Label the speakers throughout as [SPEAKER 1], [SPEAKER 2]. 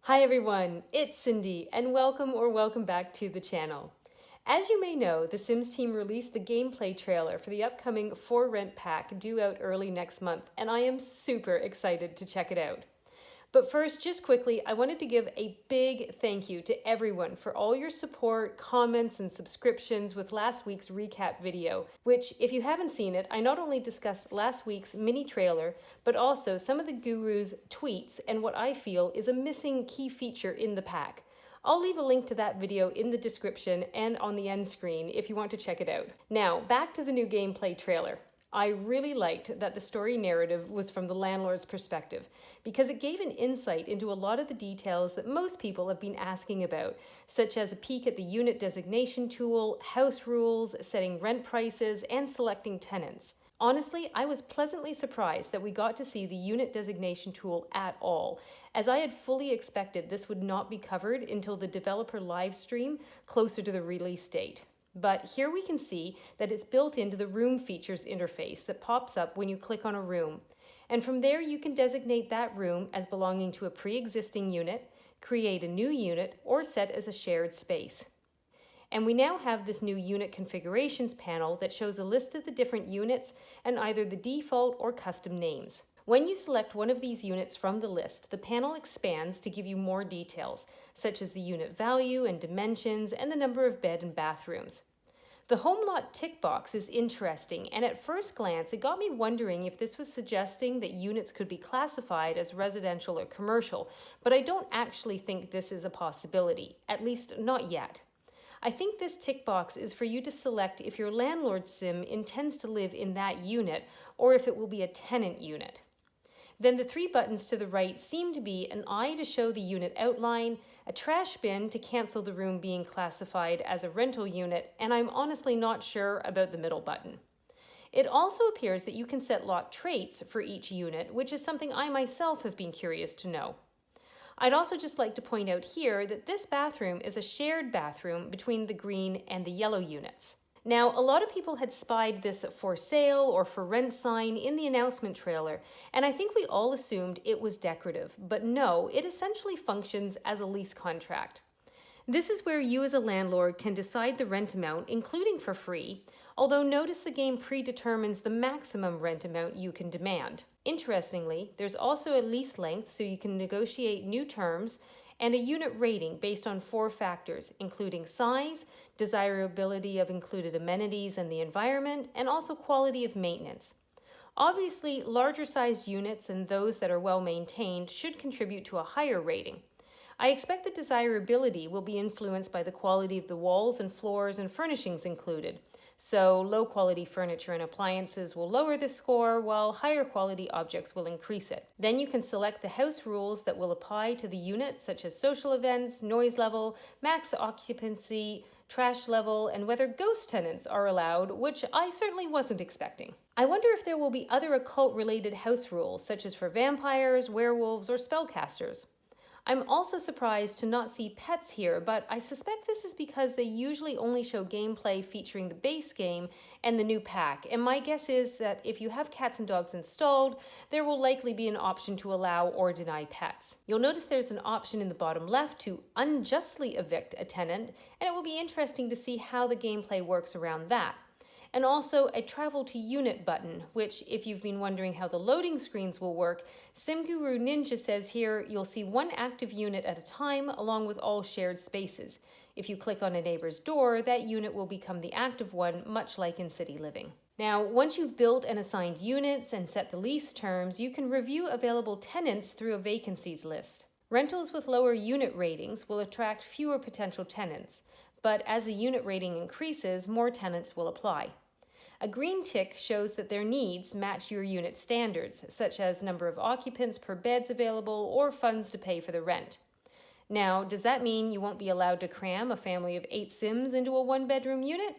[SPEAKER 1] Hi everyone, it's Cindy and welcome back to the channel. As you may know, the Sims team released the gameplay trailer for the upcoming For Rent pack due out early next month, and I am super excited to check it out. But first, just quickly, I wanted to give a big thank you to everyone for all your support, comments, and subscriptions with last week's recap video, which, if you haven't seen it, I not only discussed last week's mini trailer, but also some of the guru's tweets and what I feel is a missing key feature in the pack. I'll leave a link to that video in the description and on the end screen if you want to check it out. Now, back to the new gameplay trailer. I really liked that the story narrative was from the landlord's perspective because it gave an insight into a lot of the details that most people have been asking about, such as a peek at the unit designation tool, house rules, setting rent prices, and selecting tenants. Honestly, I was pleasantly surprised that we got to see the unit designation tool at all, as I had fully expected this would not be covered until the developer live stream closer to the release date. But here we can see that it's built into the room features interface that pops up when you click on a room. And from there you can designate that room as belonging to a pre-existing unit, create a new unit, or set as a shared space. And we now have this new unit configurations panel that shows a list of the different units and either the default or custom names. When you select one of these units from the list, the panel expands to give you more details, such as the unit value and dimensions and the number of bed and bathrooms. The home lot tick box is interesting, and at first glance it got me wondering if this was suggesting that units could be classified as residential or commercial, but I don't actually think this is a possibility, at least not yet. I think this tick box is for you to select if your landlord sim intends to live in that unit or if it will be a tenant unit. Then the three buttons to the right seem to be an eye to show the unit outline, a trash bin to cancel the room being classified as a rental unit, and I'm honestly not sure about the middle button. It also appears that you can set lot traits for each unit, which is something I myself have been curious to know. I'd also just like to point out here that this bathroom is a shared bathroom between the green and the yellow units. Now, a lot of people had spied this for sale or for rent sign in the announcement trailer, and I think we all assumed it was decorative, but no, it essentially functions as a lease contract. This is where you as a landlord can decide the rent amount, including for free, although notice the game predetermines the maximum rent amount you can demand. Interestingly, there's also a lease length so you can negotiate new terms, and a unit rating based on 4 factors, including size, desirability of included amenities and the environment, and also quality of maintenance. Obviously, larger sized units and those that are well maintained should contribute to a higher rating. I expect the desirability will be influenced by the quality of the walls and floors and furnishings included. So low quality furniture and appliances will lower the score, while higher quality objects will increase it. Then you can select the house rules that will apply to the unit, such as social events, noise level, max occupancy, trash level, and whether ghost tenants are allowed, which I certainly wasn't expecting. I wonder if there will be other occult-related house rules, such as for vampires, werewolves, or spellcasters. I'm also surprised to not see pets here, but I suspect this is because they usually only show gameplay featuring the base game and the new pack, and my guess is that if you have cats and dogs installed, there will likely be an option to allow or deny pets. You'll notice there's an option in the bottom left to unjustly evict a tenant, and it will be interesting to see how the gameplay works around that. And also a travel to unit button, which, if you've been wondering how the loading screens will work, SimGuru Ninja says here you'll see one active unit at a time along with all shared spaces. If you click on a neighbor's door, that unit will become the active one, much like in City Living. Now, once you've built and assigned units and set the lease terms, you can review available tenants through a vacancies list. Rentals with lower unit ratings will attract fewer potential tenants, but as the unit rating increases, more tenants will apply. A green tick shows that their needs match your unit standards, such as number of occupants per beds available or funds to pay for the rent. Now, does that mean you won't be allowed to cram a family of 8 Sims into a 1-bedroom unit?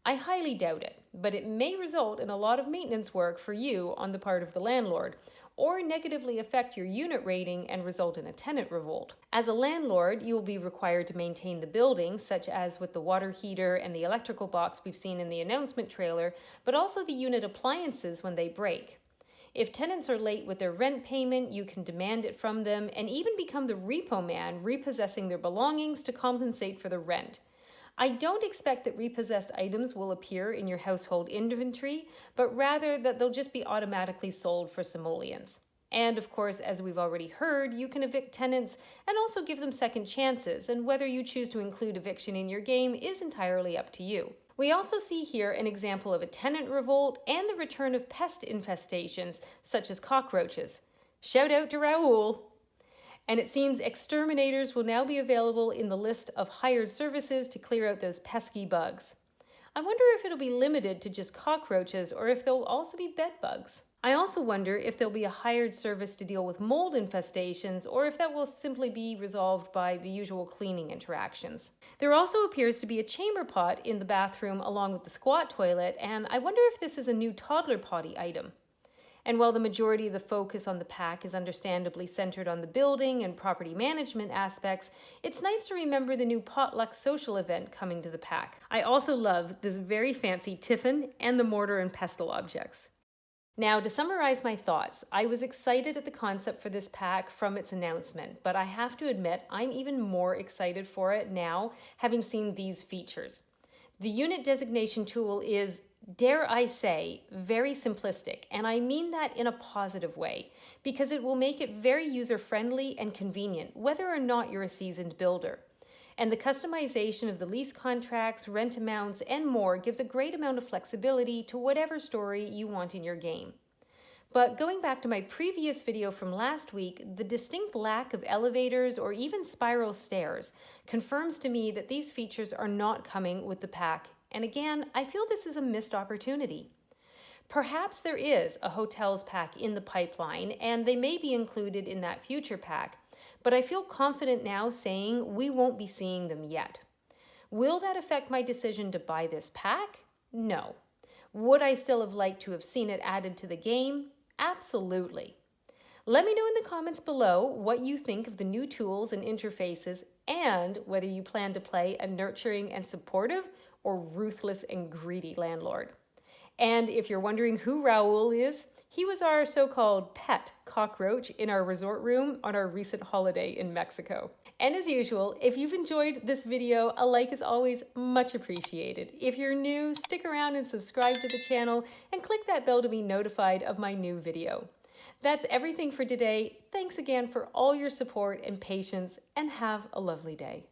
[SPEAKER 1] I highly doubt it, but it may result in a lot of maintenance work for you on the part of the landlord, or negatively affect your unit rating and result in a tenant revolt. As a landlord, you will be required to maintain the building, such as with the water heater and the electrical box we've seen in the announcement trailer, but also the unit appliances when they break. If tenants are late with their rent payment, you can demand it from them and even become the repo man, repossessing their belongings to compensate for the rent. I don't expect that repossessed items will appear in your household inventory, but rather that they'll just be automatically sold for simoleons. And of course, as we've already heard, you can evict tenants and also give them second chances, and whether you choose to include eviction in your game is entirely up to you. We also see here an example of a tenant revolt and the return of pest infestations, such as cockroaches. Shout out to Raoul! And it seems exterminators will now be available in the list of hired services to clear out those pesky bugs. I wonder if it'll be limited to just cockroaches or if there'll also be bed bugs. I also wonder if there'll be a hired service to deal with mold infestations or if that will simply be resolved by the usual cleaning interactions. There also appears to be a chamber pot in the bathroom along with the squat toilet, and I wonder if this is a new toddler potty item. And while the majority of the focus on the pack is understandably centered on the building and property management aspects, it's nice to remember the new potluck social event coming to the pack. I also love this very fancy tiffin and the mortar and pestle objects. Now, to summarize my thoughts, I was excited at the concept for this pack from its announcement, but I have to admit I'm even more excited for it now, having seen these features. The unit designation tool is, dare I say, very simplistic, and I mean that in a positive way, because it will make it very user-friendly and convenient, whether or not you're a seasoned builder. And the customization of the lease contracts, rent amounts, and more gives a great amount of flexibility to whatever story you want in your game. But going back to my previous video from last week, the distinct lack of elevators or even spiral stairs confirms to me that these features are not coming with the pack. And again, I feel this is a missed opportunity. Perhaps there is a hotels pack in the pipeline, and they may be included in that future pack, but I feel confident now saying we won't be seeing them yet. Will that affect my decision to buy this pack? No. Would I still have liked to have seen it added to the game? Absolutely. Let me know in the comments below what you think of the new tools and interfaces, and whether you plan to play a nurturing and supportive or ruthless and greedy landlord. And if you're wondering who Raoul is, he was our so-called pet cockroach in our resort room on our recent holiday in Mexico. And as usual, if you've enjoyed this video, a like is always much appreciated. If you're new, stick around and subscribe to the channel and click that bell to be notified of my new video. That's everything for today. Thanks again for all your support and patience, and have a lovely day.